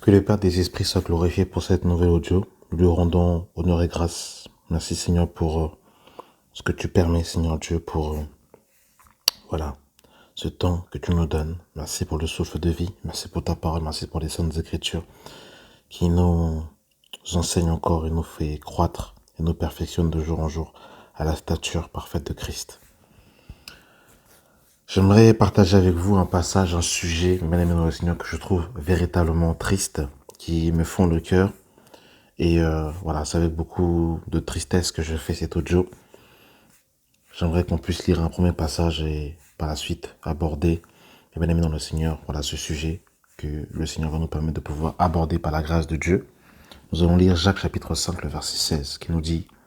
Que le Père des Esprits soit glorifié pour cette nouvelle audio. Nous lui rendons honneur et grâce. Merci Seigneur pour ce que tu permets, Seigneur Dieu, pour voilà, ce temps que tu nous donnes. Merci pour le souffle de vie. Merci pour ta parole. Merci pour les saintes écritures qui nous enseignent encore et nous fait croître et nous perfectionne de jour en jour à la stature parfaite de Christ. J'aimerais partager avec vous un passage, un sujet, bien aimé dans le Seigneur, que je trouve véritablement triste, qui me fond le cœur. Et voilà, c'est avec beaucoup de tristesse que je fais cet audio. J'aimerais qu'on puisse lire un premier passage et par la suite aborder, et bien aimé dans le Seigneur, voilà ce sujet que le Seigneur va nous permettre de pouvoir aborder par la grâce de Dieu. Nous allons lire Jacques chapitre 5, le verset 16, qui nous dit «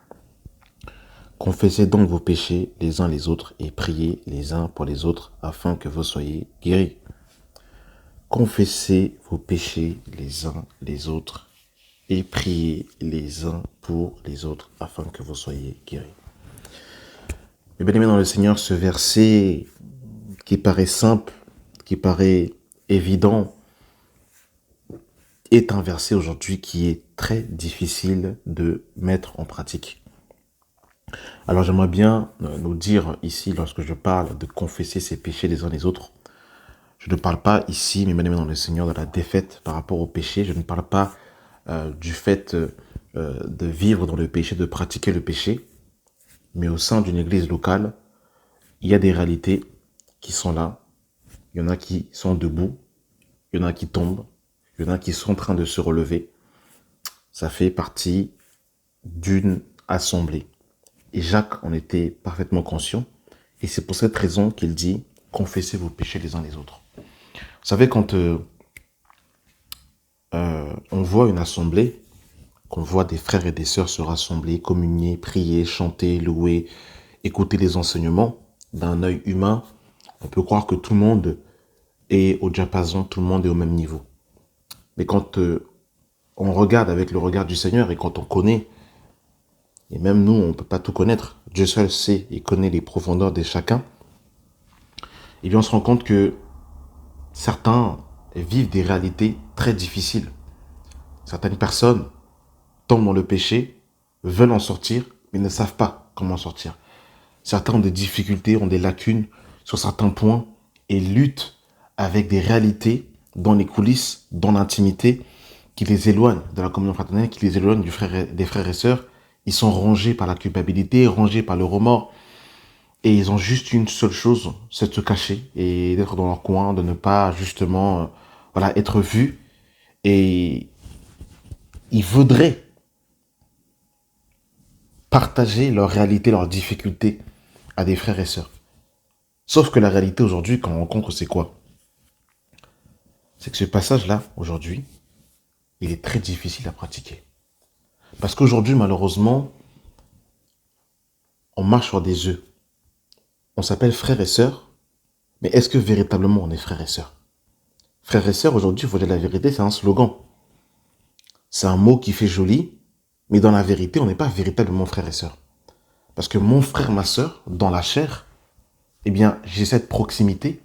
Confessez donc vos péchés les uns les autres et priez les uns pour les autres afin que vous soyez guéris. » Confessez vos péchés les uns les autres et priez les uns pour les autres afin que vous soyez guéris. Mais bien aimé dans le Seigneur, ce verset qui paraît simple, qui paraît évident, est un verset aujourd'hui qui est très difficile de mettre en pratique. Alors j'aimerais bien nous dire ici, lorsque je parle de confesser ses péchés les uns les autres, je ne parle pas ici, mais bien aimé dans le Seigneur, de la défaite par rapport au péché. Je ne parle pas du fait de vivre dans le péché, de pratiquer le péché. Mais au sein d'une église locale, il y a des réalités qui sont là. Il y en a qui sont debout, il y en a qui tombent, il y en a qui sont en train de se relever. Ça fait partie d'une assemblée. Et Jacques en était parfaitement conscient. Et c'est pour cette raison qu'il dit « Confessez vos péchés les uns les autres ». Vous savez, quand on voit une assemblée, qu'on voit des frères et des sœurs se rassembler, communier, prier, chanter, louer, écouter les enseignements, d'un œil humain, on peut croire que tout le monde est au diapason, tout le monde est au même niveau. Mais quand on regarde avec le regard du Seigneur et quand on connaît, et même nous, on ne peut pas tout connaître, Dieu seul sait et connaît les profondeurs de chacun, et bien on se rend compte que certains vivent des réalités très difficiles. Certaines personnes tombent dans le péché, veulent en sortir, mais ne savent pas comment sortir. Certains ont des difficultés, ont des lacunes sur certains points et luttent avec des réalités dans les coulisses, dans l'intimité, qui les éloignent de la communion fraternelle, qui les éloignent des frères et sœurs. Ils sont rongés par la culpabilité, rongés par le remords. Et ils ont juste une seule chose, c'est de se cacher et d'être dans leur coin, de ne pas justement être vus. Et ils voudraient partager leur réalité, leurs difficultés à des frères et sœurs. Sauf que la réalité aujourd'hui, quand on rencontre, c'est quoi? C'est que ce passage-là, aujourd'hui, il est très difficile à pratiquer. Parce qu'aujourd'hui, malheureusement, on marche sur des œufs. On s'appelle frères et sœurs, mais est-ce que véritablement on est frères et sœurs? Frères et sœurs, aujourd'hui, il faut dire la vérité, c'est un slogan. C'est un mot qui fait joli, mais dans la vérité, on n'est pas véritablement frères et sœurs. Parce que mon frère, ma sœur, dans la chair, eh bien, j'ai cette proximité,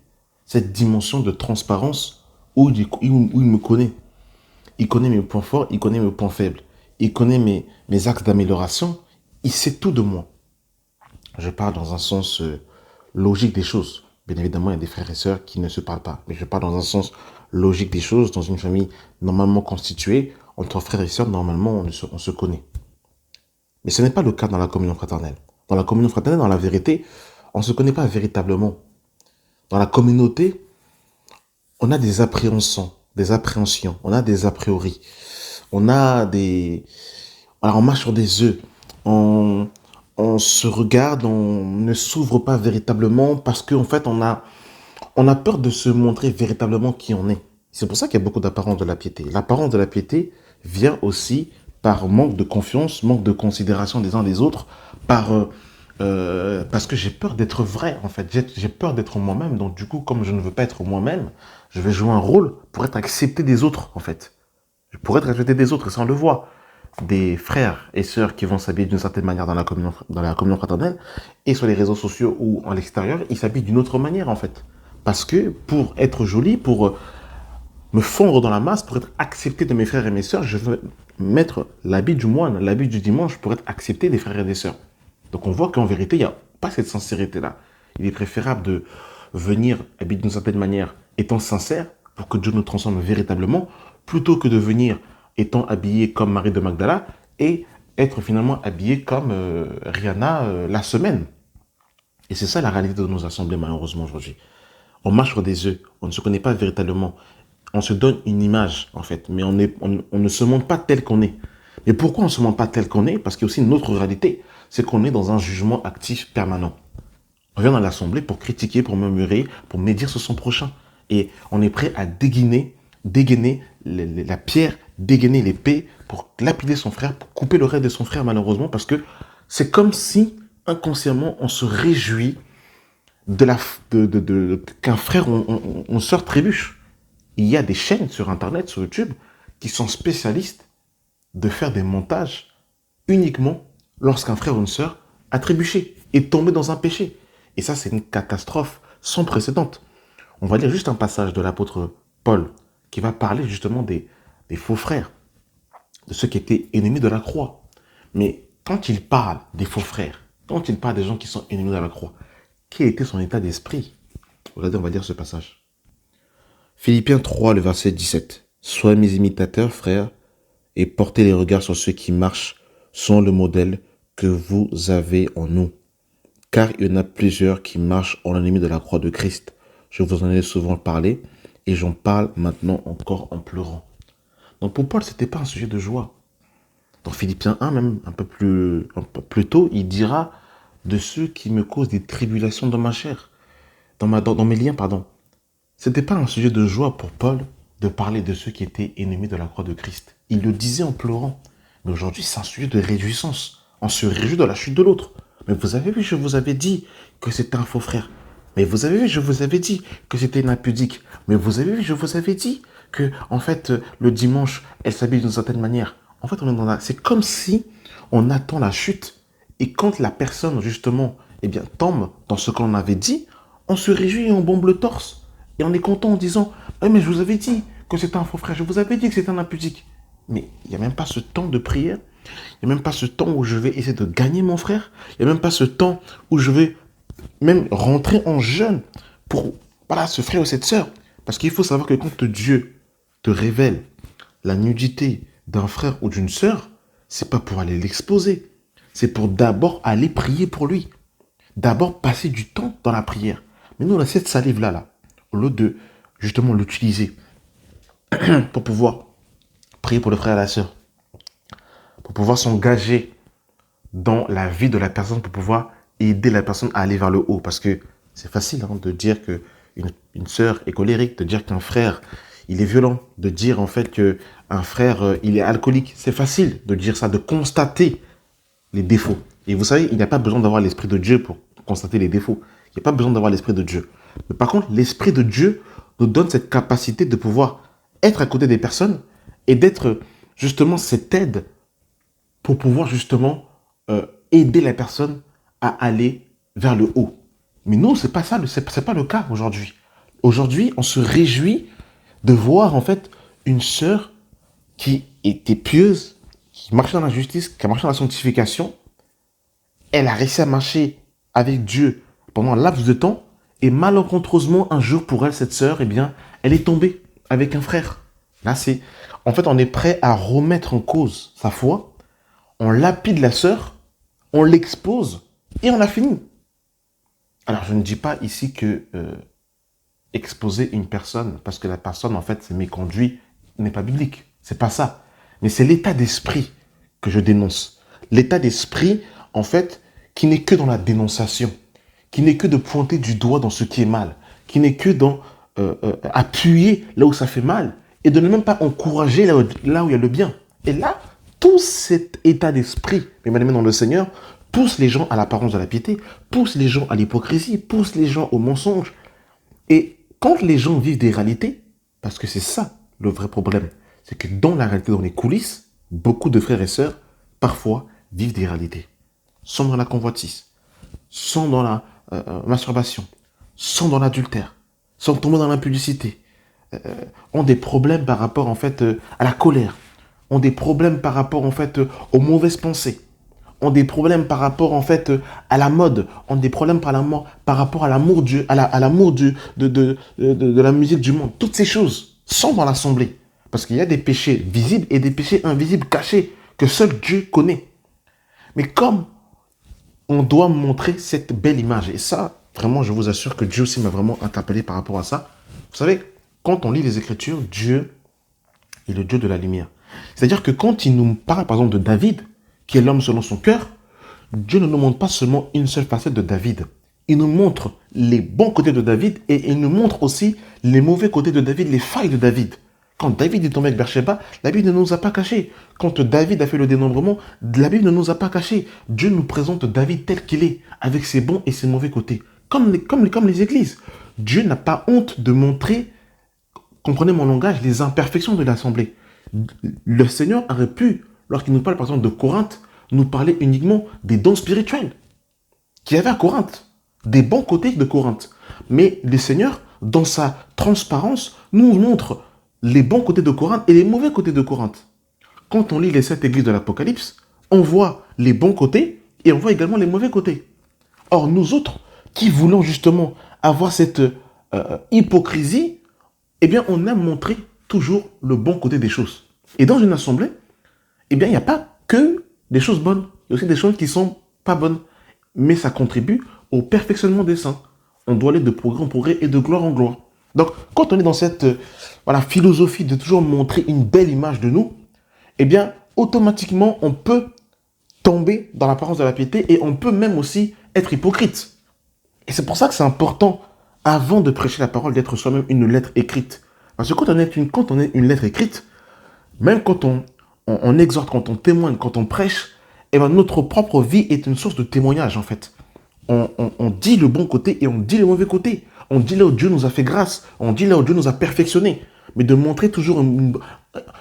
cette dimension de transparence où il me connaît. Il connaît mes points forts, il connaît mes points faibles. Il connaît mes axes d'amélioration. Il sait tout de moi. Je parle dans un sens logique des choses. Bien évidemment, il y a des frères et sœurs qui ne se parlent pas. Mais je parle dans un sens logique des choses. Dans une famille normalement constituée, entre frères et sœurs, normalement, on se connaît. Mais ce n'est pas le cas dans la communion fraternelle. Dans la communion fraternelle, dans la vérité, on ne se connaît pas véritablement. Dans la communauté, on a des appréhensions, on a des a priori, on a des... Alors on marche sur des œufs, on se regarde, on ne s'ouvre pas véritablement parce qu'en fait on a peur de se montrer véritablement qui on est. C'est pour ça qu'il y a beaucoup d'apparence de la piété. L'apparence de la piété vient aussi par manque de confiance, manque de considération des uns des autres, parce que j'ai peur d'être vrai, en fait. J'ai peur d'être moi-même. Donc, du coup, comme je ne veux pas être moi-même, je vais jouer un rôle pour être accepté des autres, en fait. Pour être accepté des autres, et ça, on le voit. Des frères et sœurs qui vont s'habiller d'une certaine manière dans la communion fraternelle, et sur les réseaux sociaux ou à l'extérieur, ils s'habillent d'une autre manière, en fait. Parce que pour être joli, pour me fondre dans la masse pour être accepté de mes frères et mes sœurs. Je veux mettre l'habit du moine, l'habit du dimanche pour être accepté des frères et des sœurs. Donc on voit qu'en vérité, il n'y a pas cette sincérité-là. Il est préférable de venir habiller d'une certaine manière étant sincère pour que Dieu nous transforme véritablement, plutôt que de venir étant habillé comme Marie de Magdala et être finalement habillé comme Rihanna la semaine. Et c'est ça la réalité de nos assemblées malheureusement aujourd'hui. On marche sur des œufs, on ne se connaît pas véritablement. On se donne une image en fait, mais on ne se montre pas tel qu'on est. Mais pourquoi on ne se montre pas tel qu'on est? Parce qu'il y a aussi une autre réalité, c'est qu'on est dans un jugement actif permanent. On vient dans l'assemblée pour critiquer, pour murmurer, pour médire sur son prochain. Et on est prêt à dégainer la pierre, dégainer l'épée pour lapider son frère, pour couper l'oreille de son frère malheureusement, parce que c'est comme si inconsciemment on se réjouit qu'un frère ou une sœur trébuche. Il y a des chaînes sur Internet, sur YouTube, qui sont spécialistes de faire des montages uniquement lorsqu'un frère ou une sœur a trébuché, est tombé dans un péché. Et ça, c'est une catastrophe sans précédent. On va lire juste un passage de l'apôtre Paul qui va parler justement des faux frères, de ceux qui étaient ennemis de la croix. Mais quand il parle des faux frères, quand il parle des gens qui sont ennemis de la croix, quel était son état d'esprit? Regardez, on va lire ce passage. Philippiens 3, le verset 17. Soyez mes imitateurs, frères, et portez les regards sur ceux qui marchent selon le modèle que vous avez en nous. Car il y en a plusieurs qui marchent en ennemi de la croix de Christ. Je vous en ai souvent parlé, et j'en parle maintenant encore en pleurant. Donc pour Paul, ce n'était pas un sujet de joie. Dans Philippiens 1, même un peu plus tôt, il dira de ceux qui me causent des tribulations dans ma chair, dans mes liens, pardon. Ce n'était pas un sujet de joie pour Paul de parler de ceux qui étaient ennemis de la croix de Christ. Il le disait en pleurant. Mais aujourd'hui, c'est un sujet de réjouissance. On se réjouit de la chute de l'autre. Mais vous avez vu, je vous avais dit que c'était un faux frère. Mais vous avez vu, je vous avais dit que c'était une impudique. Mais vous avez vu, je vous avais dit que, en fait, le dimanche, elle s'habille d'une certaine manière. En fait, c'est comme si on attend la chute. Et quand la personne, justement, eh bien, tombe dans ce qu'on avait dit, on se réjouit et on bombe le torse. Et on est content en disant « mais je vous avais dit que c'était un faux frère, je vous avais dit que c'était un impudique. » Mais il n'y a même pas ce temps de prière, il n'y a même pas ce temps où je vais essayer de gagner mon frère, il n'y a même pas ce temps où je vais même rentrer en jeûne pour ce frère ou cette sœur. Parce qu'il faut savoir que quand Dieu te révèle la nudité d'un frère ou d'une sœur, c'est pas pour aller l'exposer, c'est pour d'abord aller prier pour lui. D'abord passer du temps dans la prière. Mais nous, on a cette salive-là, au lieu de justement l'utiliser pour pouvoir prier pour le frère et la sœur, pour pouvoir s'engager dans la vie de la personne, pour pouvoir aider la personne à aller vers le haut. Parce que c'est facile de dire qu'une sœur est colérique, de dire qu'un frère, il est violent, de dire en fait qu'un frère, il est alcoolique. C'est facile de dire ça, de constater les défauts. Et vous savez, il n'y a pas besoin d'avoir l'Esprit de Dieu pour constater les défauts. Il n'y a pas besoin d'avoir l'Esprit de Dieu. Mais par contre, l'Esprit de Dieu nous donne cette capacité de pouvoir être à côté des personnes et d'être justement cette aide pour pouvoir justement aider la personne à aller vers le haut. Mais nous, c'est pas ça, c'est pas le cas aujourd'hui. Aujourd'hui, on se réjouit de voir en fait une sœur qui était pieuse, qui marchait dans la justice, qui a marché dans la sanctification. Elle a réussi à marcher avec Dieu pendant un laps de temps. Et malencontreusement, un jour, pour elle, cette sœur, eh bien, elle est tombée avec un frère. Là, en fait, on est prêt à remettre en cause sa foi. On lapide la sœur, on l'expose et on a fini. Alors, je ne dis pas ici que exposer une personne parce que la personne, en fait, s'est méconduite n'est pas biblique. C'est pas ça. Mais c'est l'état d'esprit que je dénonce. L'état d'esprit, en fait, qui n'est que dans la dénonciation, qui n'est que de pointer du doigt dans ce qui est mal, qui n'est que dans appuyer là où ça fait mal et de ne même pas encourager là où il y a le bien. Et là, tout cet état d'esprit, mes bien-aimés dans le Seigneur, pousse les gens à l'apparence de la piété, pousse les gens à l'hypocrisie, pousse les gens au mensonge. Et quand les gens vivent des réalités, parce que c'est ça le vrai problème, c'est que dans la réalité, dans les coulisses, beaucoup de frères et sœurs, parfois, vivent des réalités. Sont dans la convoitise, sont dans la masturbation, sont dans l'adultère, sont tombés dans l'impudicité, ont des problèmes par rapport en fait à la colère, ont des problèmes par rapport en fait aux mauvaises pensées, ont des problèmes par rapport en fait à la mode, ont des problèmes par rapport à l'amour à l'amour de la musique du monde. Toutes ces choses sont dans l'assemblée. Parce qu'il y a des péchés visibles et des péchés invisibles cachés que seul Dieu connaît. Mais comme on doit montrer cette belle image, et ça, vraiment, je vous assure que Dieu aussi m'a vraiment interpellé par rapport à ça. Vous savez, quand on lit les Écritures, Dieu est le Dieu de la lumière. C'est-à-dire que quand il nous parle, par exemple, de David, qui est l'homme selon son cœur, Dieu ne nous montre pas seulement une seule facette de David. Il nous montre les bons côtés de David et il nous montre aussi les mauvais côtés de David, les failles de David. Quand David est tombé avec Bathsheba, la Bible ne nous a pas caché. Quand David a fait le dénombrement, la Bible ne nous a pas caché. Dieu nous présente David tel qu'il est, avec ses bons et ses mauvais côtés. Comme les églises. Dieu n'a pas honte de montrer, comprenez mon langage, les imperfections de l'assemblée. Le Seigneur aurait pu, lorsqu'il nous parle par exemple de Corinthe, nous parler uniquement des dons spirituels qu'il y avait à Corinthe, des bons côtés de Corinthe. Mais le Seigneur, dans sa transparence, nous montre les bons côtés de Corinthe et les mauvais côtés de Corinthe. Quand on lit les 7 églises de l'Apocalypse, on voit les bons côtés et on voit également les mauvais côtés. Or, nous autres, qui voulons justement avoir cette hypocrisie, eh bien, on aime montrer toujours le bon côté des choses. Et dans une assemblée, eh bien, il n'y a pas que des choses bonnes. Il y a aussi des choses qui ne sont pas bonnes. Mais ça contribue au perfectionnement des saints. On doit aller de progrès en progrès et de gloire en gloire. Donc, quand on est dans cette philosophie de toujours montrer une belle image de nous, eh bien, automatiquement, on peut tomber dans l'apparence de la piété et on peut même aussi être hypocrite. Et c'est pour ça que c'est important, avant de prêcher la parole, d'être soi-même une lettre écrite. Parce que quand on est une lettre écrite, même quand on exhorte, quand on témoigne, quand on prêche, eh bien, notre propre vie est une source de témoignage, en fait. On dit le bon côté et on dit le mauvais côté. On dit là où Dieu nous a fait grâce. On dit là où Dieu nous a perfectionné. Mais de montrer toujours une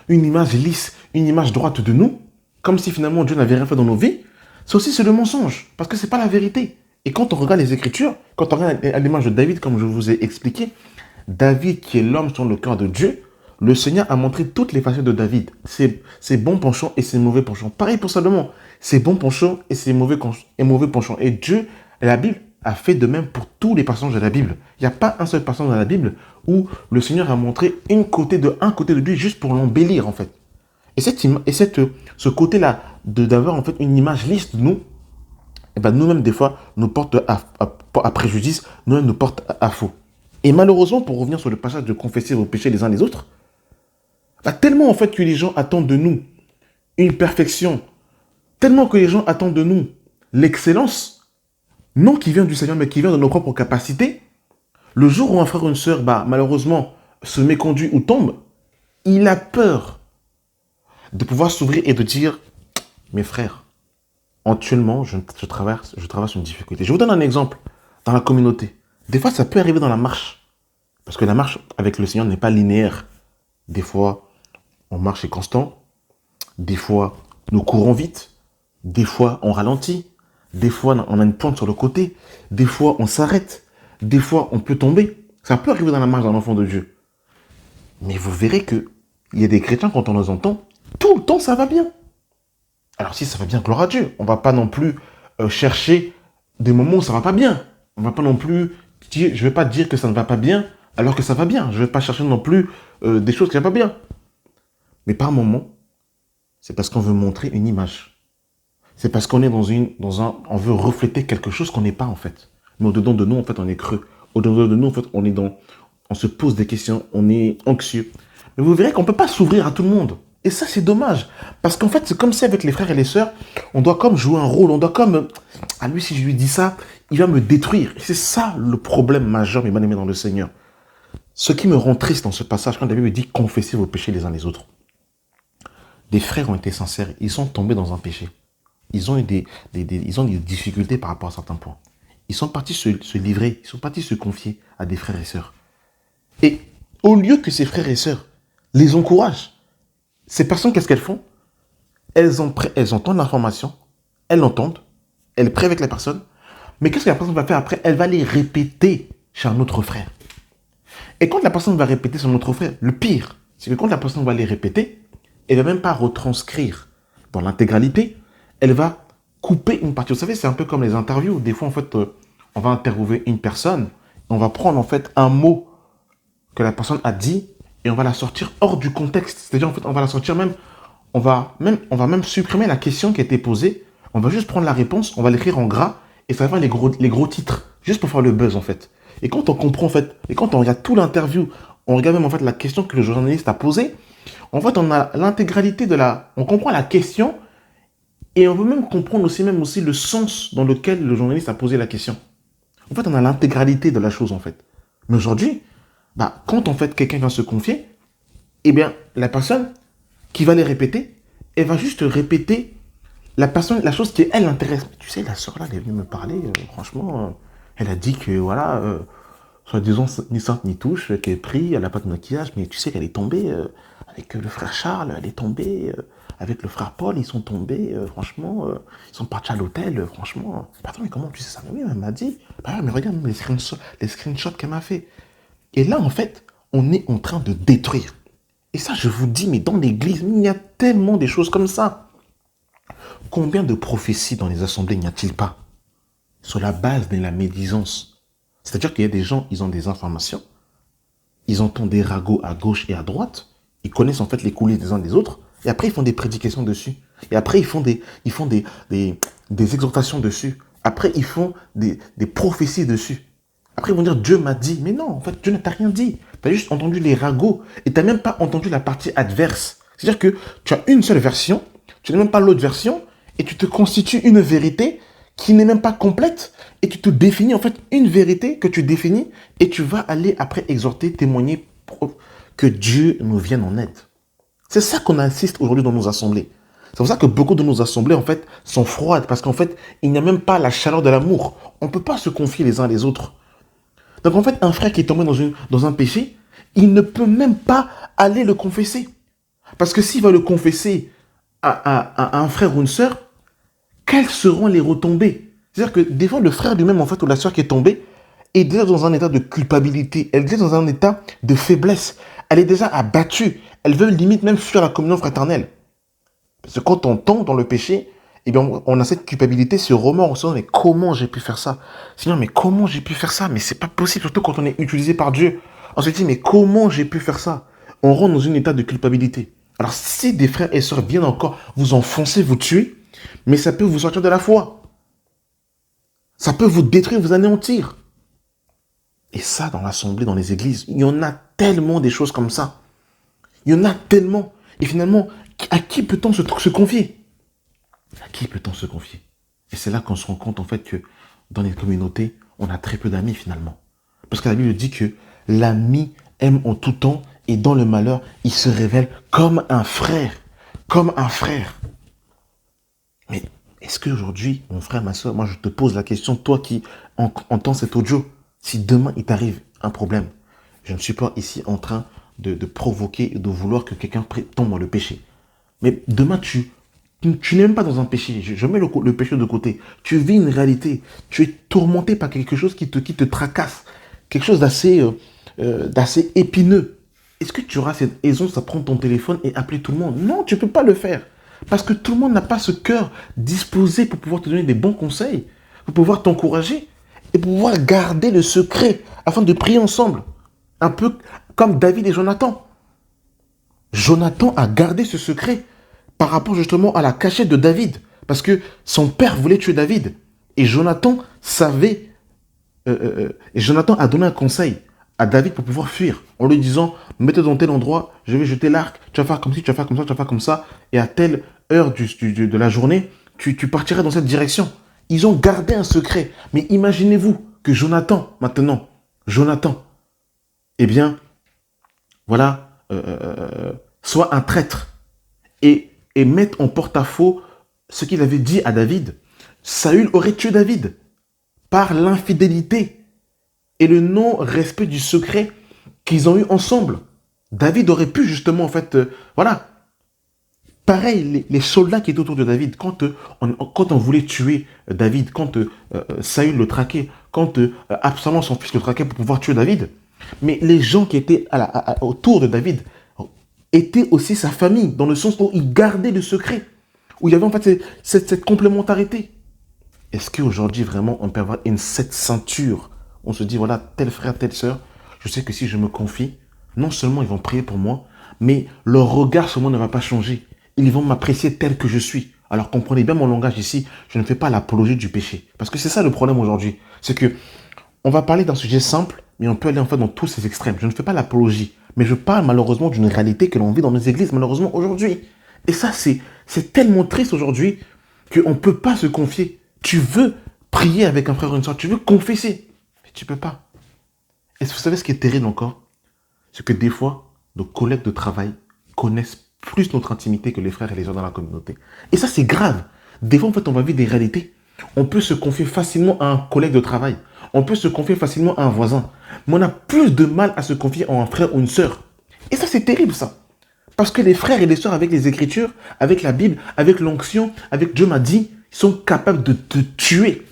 image lisse, une image droite de nous, comme si finalement Dieu n'avait rien fait dans nos vies, c'est le mensonge. Parce que ce n'est pas la vérité. Et quand on regarde les Écritures, quand on regarde à l'image de David, comme je vous ai expliqué, David qui est l'homme selon le cœur de Dieu, le Seigneur a montré toutes les facettes de David. Ses bons penchants et ses mauvais penchants. Pareil pour Salomon. Ses bons penchants et ses mauvais penchants. Et Dieu, la Bible, a fait de même pour tous les personnages de la Bible. Il n'y a pas un seul personnage dans la Bible où le Seigneur a montré un côté de lui juste pour l'embellir, en fait. Et ce côté-là, d'avoir en fait une image lisse de nous, eh ben, nous-mêmes, des fois, nous porte à préjudice, nous-mêmes nous porte à faux. Et malheureusement, pour revenir sur le passage de confesser vos péchés les uns les autres, tellement en fait que les gens attendent de nous une perfection, tellement que les gens attendent de nous l'excellence, non qui vient du Seigneur, mais qui vient de nos propres capacités, le jour où un frère ou une sœur, malheureusement, se méconduit ou tombe, il a peur de pouvoir s'ouvrir et de dire, mes frères, actuellement, je traverse une difficulté. Je vous donne un exemple dans la communauté. Des fois, ça peut arriver dans la marche, parce que la marche avec le Seigneur n'est pas linéaire. Des fois, on marche est constant. Des fois, nous courons vite. Des fois, on ralentit. Des fois, on a une pente sur le côté. Des fois, on s'arrête. Des fois, on peut tomber. Ça peut arriver dans la marche d'un enfant de Dieu. Mais vous verrez qu'il y a des chrétiens, quand on les entend, tout le temps, ça va bien. Alors si ça va bien, gloire à Dieu. On ne va pas non plus chercher des moments où ça ne va pas bien. On ne va pas non plus dire, je ne vais pas dire que ça ne va pas bien alors que ça va bien. Je ne vais pas chercher non plus des choses qui ne vont pas bien. Mais par moments, c'est parce qu'on veut montrer une image. C'est parce qu'on est on veut refléter quelque chose qu'on n'est pas en fait. Mais au-dedans de nous, en fait, on est creux. Au-dedans de nous, en fait, on se pose des questions, on est anxieux. Mais vous verrez qu'on ne peut pas s'ouvrir à tout le monde. Et ça, c'est dommage. Parce qu'en fait, c'est comme si avec les frères et les sœurs, on doit comme jouer un rôle. On doit comme, à lui, si je lui dis ça, il va me détruire. Et c'est ça le problème majeur, mes bien-aimés dans le Seigneur. Ce qui me rend triste dans ce passage, quand David me dit « Confessez vos péchés les uns les autres ». Des frères ont été sincères, ils sont tombés dans un péché. Ils ont eu des difficultés par rapport à certains points. Ils sont partis se livrer, ils sont partis se confier à des frères et sœurs. Et au lieu que ces frères et sœurs les encouragent, ces personnes, qu'est-ce qu'elles font? Elles entendent l'information, elles l'entendent, elles prient avec la personne, mais qu'est-ce que la personne va faire après? Elle va les répéter chez un autre frère. Et quand la personne va répéter son autre frère, le pire, c'est que quand la personne va les répéter, elle ne va même pas retranscrire dans l'intégralité, elle va couper une partie. Vous savez, c'est un peu comme les interviews. Des fois, en fait, on va interviewer une personne, on va prendre en fait un mot que la personne a dit et on va la sortir hors du contexte. C'est-à-dire, en fait, on va la sortir même, on va même supprimer la question qui a été posée. On va juste prendre la réponse, on va l'écrire en gras et ça va faire les gros titres, juste pour faire le buzz, en fait. Et quand on comprend, en fait, et quand on regarde tout l'interview, on regarde même, en fait, la question que le journaliste a posée, en fait, on a l'intégralité on comprend la question et on veut même comprendre aussi le sens dans lequel le journaliste a posé la question. En fait, on a l'intégralité de la chose, en fait. Mais aujourd'hui, quand, en fait, quelqu'un vient se confier, eh bien, la personne qui va les répéter, elle va juste répéter la chose qui, elle, l'intéresse. Tu sais, la sœur là, elle est venue me parler, franchement, elle a dit que, voilà, soi-disant, ni sainte ni touche, qu'elle est prise, elle n'a pas de maquillage, mais tu sais qu'elle est tombée avec le frère Charles, elle est tombée avec le frère Paul, ils sont tombés, franchement, ils sont partis à l'hôtel, franchement. Attends, mais comment tu sais ça? Mais oui, elle m'a dit. Bah, mais regarde même les screenshots qu'elle m'a fait. Et là, en fait, on est en train de détruire. Et ça, je vous dis, mais dans l'église, il y a tellement de choses comme ça. Combien de prophéties dans les assemblées n'y a-t-il pas? Sur la base de la médisance. C'est-à-dire qu'il y a des gens, ils ont des informations, ils entendent des ragots à gauche et à droite, ils connaissent en fait les coulisses des uns des autres, et après ils font des prédications dessus. Et après ils font des exhortations dessus. Après ils font des prophéties dessus. Après ils vont dire Dieu m'a dit. Mais non, en fait Dieu ne t'a rien dit. Tu as juste entendu les ragots et tu n'as même pas entendu la partie adverse. C'est-à-dire que tu as une seule version, tu n'as même pas l'autre version, et tu te constitues une vérité qui n'est même pas complète, et tu te définis en fait une vérité que tu définis, et tu vas aller après exhorter, témoigner que Dieu nous vienne en aide. C'est ça qu'on insiste aujourd'hui dans nos assemblées. C'est pour ça que beaucoup de nos assemblées en fait sont froides, parce qu'en fait il n'y a même pas la chaleur de l'amour. On ne peut pas se confier les uns les autres. Donc en fait un frère qui est tombé dans un péché, il ne peut même pas aller le confesser. Parce que s'il va le confesser à un frère ou une sœur, quelles seront les retombées? C'est-à-dire que des fois, le frère lui-même, en fait, ou la sœur qui est tombée, est déjà dans un état de culpabilité, elle est déjà dans un état de faiblesse, elle est déjà abattue, elle veut limite même fuir la communion fraternelle. Parce que quand on tombe dans le péché, eh bien, on a cette culpabilité, ce remords, on se dit, mais comment j'ai pu faire ça? Seigneur, mais comment j'ai pu faire ça? Mais c'est pas possible, surtout quand on est utilisé par Dieu. On se dit, mais comment j'ai pu faire ça? On rentre dans un état de culpabilité. Alors, si des frères et sœurs viennent encore vous enfoncer, vous tuer, mais ça peut vous sortir de la foi. Ça peut vous détruire, vous anéantir. Et ça, dans l'assemblée, dans les églises, il y en a tellement des choses comme ça. Il y en a tellement. Et finalement, à qui peut-on se confier? À qui peut-on se confier? Et c'est là qu'on se rend compte, en fait, que dans les communautés, on a très peu d'amis, finalement. Parce que la Bible dit que l'ami aime en tout temps, et dans le malheur, il se révèle comme un frère. Comme un frère. Mais est-ce qu'aujourd'hui, mon frère, ma soeur, moi je te pose la question, toi qui entends cet audio, si demain il t'arrive un problème, je ne suis pas ici en train de provoquer et de vouloir que quelqu'un tombe dans le péché. Mais demain, tu n'es même pas dans un péché. Je mets le péché de côté. Tu vis une réalité. Tu es tourmenté par quelque chose qui te tracasse. Quelque chose d'assez épineux. Est-ce que tu auras cette aisance à prendre ton téléphone et appeler tout le monde? Non, tu ne peux pas le faire. Parce que tout le monde n'a pas ce cœur disposé pour pouvoir te donner des bons conseils, pour pouvoir t'encourager et pour pouvoir garder le secret afin de prier ensemble. Un peu comme David et Jonathan. Jonathan a gardé ce secret par rapport justement à la cachette de David. Parce que son père voulait tuer David. Et Jonathan savait... et Jonathan a donné un conseil à David pour pouvoir fuir. En lui disant, mets-toi dans tel endroit, je vais jeter l'arc, tu vas faire comme ci, tu vas faire comme ça, tu vas faire comme ça. Et à telle heure de la journée, tu partiras dans cette direction. Ils ont gardé un secret. Mais imaginez-vous que Jonathan, maintenant, Jonathan, eh bien, voilà, soit un traître et mette en porte-à-faux ce qu'il avait dit à David. Saül aurait tué David par l'infidélité et le non-respect du secret qu'ils ont eu ensemble. David aurait pu justement, en fait, voilà. Pareil, les soldats qui étaient autour de David, quand on voulait tuer David, quand Saül le traquait, quand Absalom, son fils, le traquait pour pouvoir tuer David, Mais les gens qui étaient autour de David étaient aussi sa famille, dans le sens où ils gardaient le secret, où il y avait en fait cette complémentarité. Est-ce qu'aujourd'hui, vraiment, on peut avoir cette ceinture? On se dit, voilà, tel frère, telle sœur, je sais que si je me confie, non seulement ils vont prier pour moi, mais leur regard sur moi ne va pas changer. Ils vont m'apprécier tel que je suis. Alors comprenez bien mon langage ici, je ne fais pas l'apologie du péché. Parce que c'est ça le problème aujourd'hui. C'est que on va parler d'un sujet simple, mais on peut aller en fait dans tous ces extrêmes. Je ne fais pas l'apologie, mais je parle malheureusement d'une réalité que l'on vit dans nos églises, malheureusement aujourd'hui. Et ça, c'est tellement triste aujourd'hui qu'on ne peut pas se confier. Tu veux prier avec un frère ou une soeur, tu veux confesser, mais tu ne peux pas. Et vous savez ce qui est terrible encore? C'est que des fois, nos collègues de travail connaissent plus notre intimité que les frères et les sœurs dans la communauté. Et ça, c'est grave. Des fois, en fait, on va vivre des réalités. On peut se confier facilement à un collègue de travail. On peut se confier facilement à un voisin. Mais on a plus de mal à se confier à un frère ou une sœur. Et ça, c'est terrible, ça. Parce que les frères et les sœurs, avec les Écritures, avec la Bible, avec l'onction, avec Dieu m'a dit, ils sont capables de te tuer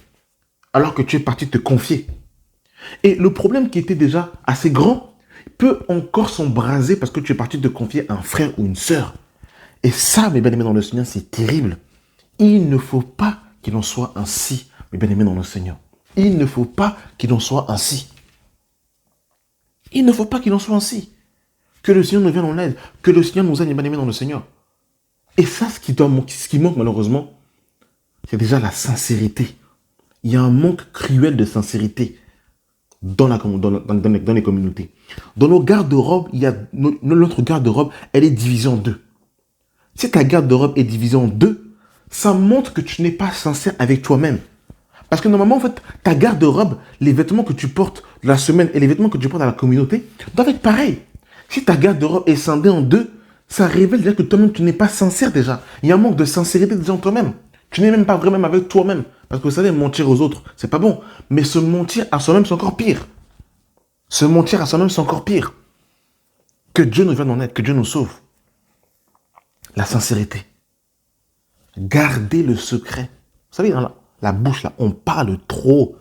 alors que tu es parti te confier. Et le problème qui était déjà assez grand peut encore s'embraser parce que tu es parti te confier à un frère ou une sœur. Et ça, mes bien-aimés dans le Seigneur, c'est terrible. Il ne faut pas qu'il en soit ainsi, mes bien-aimés dans le Seigneur. Il ne faut pas qu'il en soit ainsi. Il ne faut pas qu'il en soit ainsi. Que le Seigneur nous vienne en aide. Que le Seigneur nous aide, mes bien-aimés dans le Seigneur. Et ça, ce qui manque malheureusement, c'est déjà la sincérité. Il y a un manque cruel de sincérité dans les communautés. Dans nos garde-robes, notre garde-robe, elle est divisée en deux. Si ta garde-robe est divisée en deux, ça montre que tu n'es pas sincère avec toi-même. Parce que normalement, en fait, ta garde-robe, les vêtements que tu portes la semaine et les vêtements que tu portes dans la communauté doivent être pareils. Si ta garde-robe est scindée en deux, ça révèle déjà que toi-même, tu n'es pas sincère déjà. Il y a un manque de sincérité déjà en toi-même. Tu n'es même pas vraiment avec toi-même. Parce que vous savez, mentir aux autres, c'est pas bon. Mais se mentir à soi-même, c'est encore pire. Se mentir à soi-même, c'est encore pire. Que Dieu nous vienne en aide, que Dieu nous sauve. La sincérité. Garder le secret. Vous savez, dans la bouche, là, on parle trop.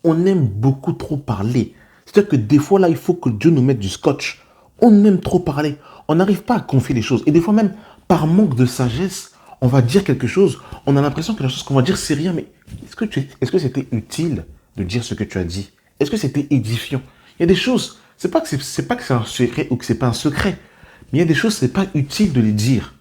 On aime beaucoup trop parler. C'est-à-dire que des fois, là, il faut que Dieu nous mette du scotch. On aime trop parler. On n'arrive pas à confier les choses. Et des fois même, par manque de sagesse, on va dire quelque chose. On a l'impression que la chose qu'on va dire, c'est rien. Mais est-ce que c'était utile de dire ce que tu as dit? Est-ce que c'était édifiant? Il y a des choses, c'est pas que c'est un secret ou que c'est pas un secret. Mais il y a des choses, c'est pas utile de les dire.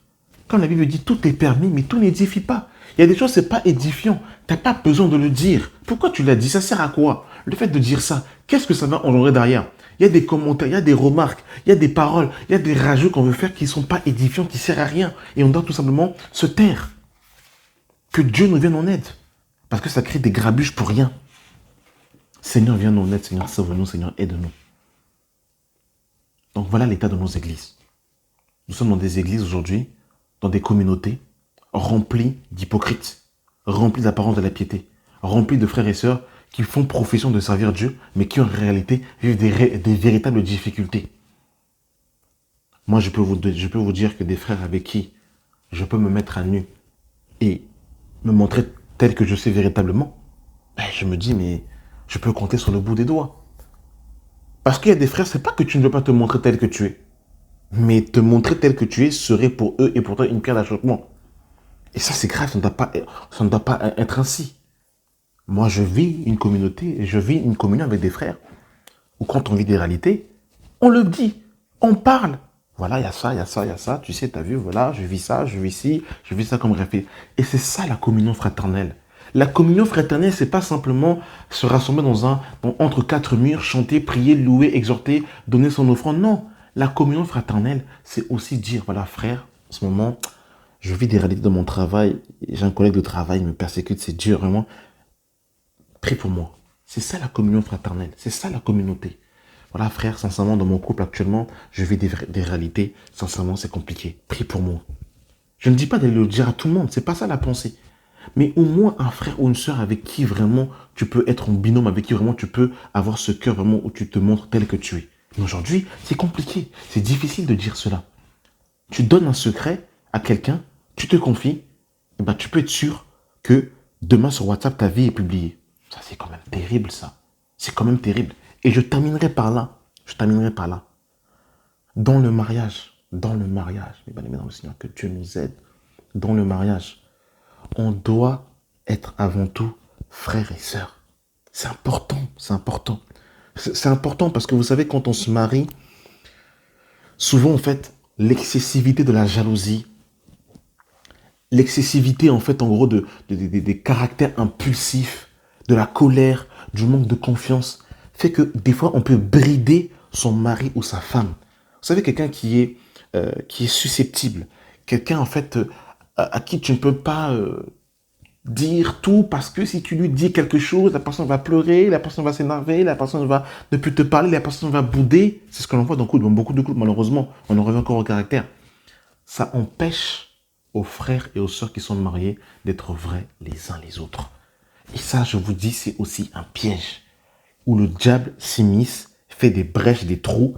Comme la Bible dit, tout est permis, mais tout n'édifie pas. Il y a des choses, c'est pas édifiant. Tu n'as pas besoin de le dire. Pourquoi tu l'as dit? Ça sert à quoi? Le fait de dire ça, qu'est-ce que ça va engendrer derrière? Il y a des commentaires, il y a des remarques, il y a des paroles, il y a des rajouts qu'on veut faire qui ne sont pas édifiants, qui ne servent à rien. Et on doit tout simplement se taire. Que Dieu nous vienne en aide. Parce que ça crée des grabuges pour rien. Seigneur, viens nous en aide. Seigneur, sauve-nous. Seigneur, aide-nous. Donc voilà l'état de nos églises. Nous sommes dans des églises aujourd'hui, dans des communautés remplies d'hypocrites, remplies d'apparence de la piété, remplies de frères et sœurs qui font profession de servir Dieu, mais qui en réalité vivent des véritables difficultés. Moi, je peux vous dire que des frères avec qui je peux me mettre à nu et me montrer tel que je suis véritablement, je me dis, mais je peux compter sur le bout des doigts. Parce qu'il y a des frères, c'est pas que tu ne veux pas te montrer tel que tu es, mais te montrer tel que tu es serait pour eux et pour toi une pierre d'achoppement. Et ça, c'est grave, ça ne doit pas être ainsi. Moi, je vis une communauté, je vis une communion avec des frères, où quand on vit des réalités, on le dit, on parle. Voilà, il y a ça, il y a ça, il y a ça, tu sais, tu as vu, voilà, je vis ça, je vis ci, je vis ça comme réflexe. Et c'est ça la communion fraternelle. La communion fraternelle, c'est pas simplement se rassembler entre quatre murs, chanter, prier, louer, exhorter, donner son offrande. Non, la communion fraternelle, c'est aussi dire, voilà, frère, en ce moment, je vis des réalités dans mon travail, j'ai un collègue de travail, il me persécute, c'est dur, vraiment. Prie pour moi. C'est ça la communion fraternelle, c'est ça la communauté. Voilà, frère, sincèrement, dans mon couple actuellement, je vis des réalités, sincèrement, c'est compliqué. Prie pour moi. Je ne dis pas d'aller le dire à tout le monde, c'est pas ça la pensée. Mais au moins un frère ou une sœur avec qui vraiment tu peux être en binôme, avec qui vraiment tu peux avoir ce cœur vraiment où tu te montres tel que tu es. Mais aujourd'hui, c'est compliqué, c'est difficile de dire cela. Tu donnes un secret à quelqu'un, tu te confies, et ben tu peux être sûr que demain sur WhatsApp, ta vie est publiée. Ça, c'est quand même terrible, ça. C'est quand même terrible. Et je terminerai par là. Je terminerai par là. Dans le mariage, mes bien-aimés dans le Seigneur, que Dieu nous aide. Dans le mariage, on doit être avant tout frères et sœurs. C'est important, c'est important. C'est important parce que vous savez, quand on se marie, souvent, en fait, l'excessivité de la jalousie, l'excessivité, en fait, en gros, des caractères impulsifs, de la colère, du manque de confiance, fait que des fois, on peut brider son mari ou sa femme. Vous savez, quelqu'un qui est susceptible, quelqu'un, en fait, à qui tu ne peux pas dire tout, parce que si tu lui dis quelque chose, la personne va pleurer, la personne va s'énerver, la personne va ne plus te parler, la personne va bouder. C'est ce que l'on voit dans beaucoup de couples, malheureusement. On en revient encore au caractère. Ça empêche aux frères et aux sœurs qui sont mariés d'être vrais les uns les autres. Et ça, je vous dis, c'est aussi un piège où le diable s'immisce, fait des brèches, des trous,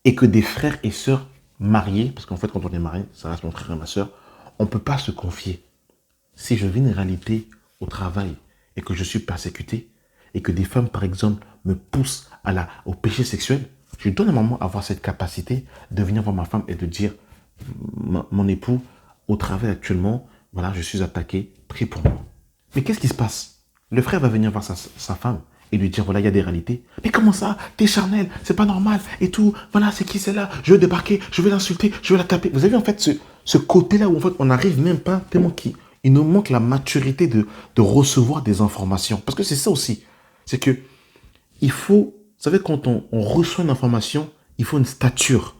et que des frères et sœurs mariés, parce qu'en fait, quand on est marié, ça reste mon frère et ma sœur, on ne peut pas se confier. Si je vis une réalité au travail et que je suis persécuté, et que des femmes, par exemple, me poussent au péché sexuel, je dois normalement avoir cette capacité de venir voir ma femme et de dire, mon époux, au travail actuellement, voilà, je suis attaqué, prie pour moi. Mais qu'est-ce qui se passe? Le frère va venir voir sa femme et lui dire, voilà, il y a des réalités. Mais comment ça? T'es charnel, c'est pas normal, et tout. Voilà, c'est qui celle-là? Je vais débarquer, je vais l'insulter, je vais la taper. Vous avez en fait ce côté-là où en fait, on n'arrive même pas, tellement qu'il nous manque la maturité de recevoir des informations. Parce que c'est ça aussi. C'est que il faut, vous savez, quand on reçoit une information, il faut une stature.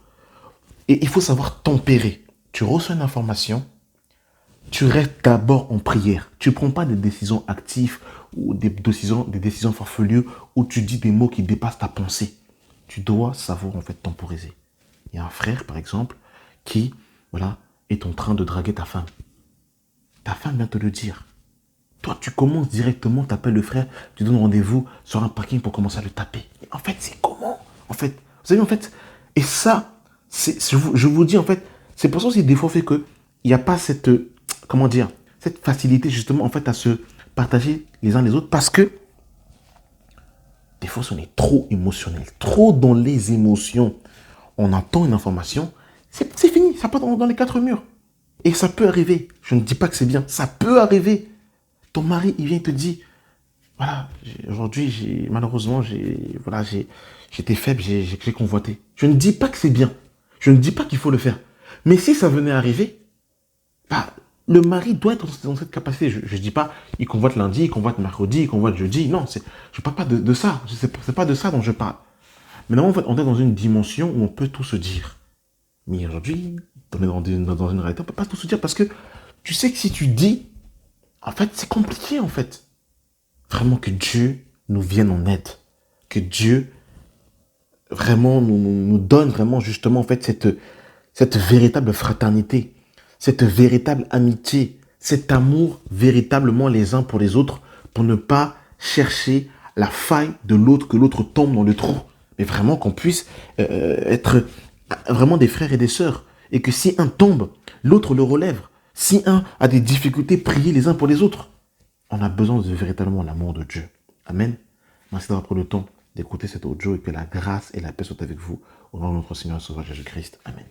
Et il faut savoir tempérer. Tu reçois une information, tu restes d'abord en prière. Tu ne prends pas des décisions actives ou des décisions farfelues où tu dis des mots qui dépassent ta pensée. Tu dois savoir en fait temporiser. Il y a un frère, par exemple, qui, voilà, est en train de draguer ta femme. Ta femme vient te le dire. Toi, tu commences directement, tu appelles le frère, tu donnes rendez-vous sur un parking pour commencer à le taper. Et en fait, c'est comment? En fait, vous savez, en fait, et ça, je vous dis, en fait, c'est pour ça aussi, des fois, fait qu'il n'y a pas cette, comment dire, cette facilité, justement, en fait, à se partager les uns les autres, parce que, des fois, on est trop émotionnel, trop dans les émotions. On entend une information, c'est fini, ça part dans les quatre murs. Et ça peut arriver, je ne dis pas que c'est bien, ça peut arriver. Ton mari, il vient et te dit, voilà, aujourd'hui, malheureusement, j'étais faible, j'ai convoité. Je ne dis pas que c'est bien. Je ne dis pas qu'il faut le faire. Mais si ça venait à arriver, bah, le mari doit être dans cette capacité. Je ne dis pas, il convoite lundi, il convoite mercredi, il convoite jeudi. Non, je ne parle pas de ça. C'est pas de ça dont je parle. Maintenant, en fait, on est dans une dimension où on peut tout se dire. Mais aujourd'hui, on est dans une réalité, on ne peut pas tout se dire parce que tu sais que si tu dis, en fait, c'est compliqué, en fait. Vraiment que Dieu nous vienne en aide. Que Dieu vraiment nous donne vraiment justement en fait cette véritable fraternité, cette véritable amitié, cet amour véritablement les uns pour les autres pour ne pas chercher la faille de l'autre, que l'autre tombe dans le trou. Mais vraiment qu'on puisse être vraiment des frères et des sœurs. Et que si un tombe, l'autre le relève. Si un a des difficultés, priez les uns pour les autres. On a besoin de véritablement l'amour de Dieu. Amen. Merci d'avoir pris le temps d'écouter cet audio et que la grâce et la paix soient avec vous au nom de notre Seigneur et Sauveur Jésus-Christ. Amen.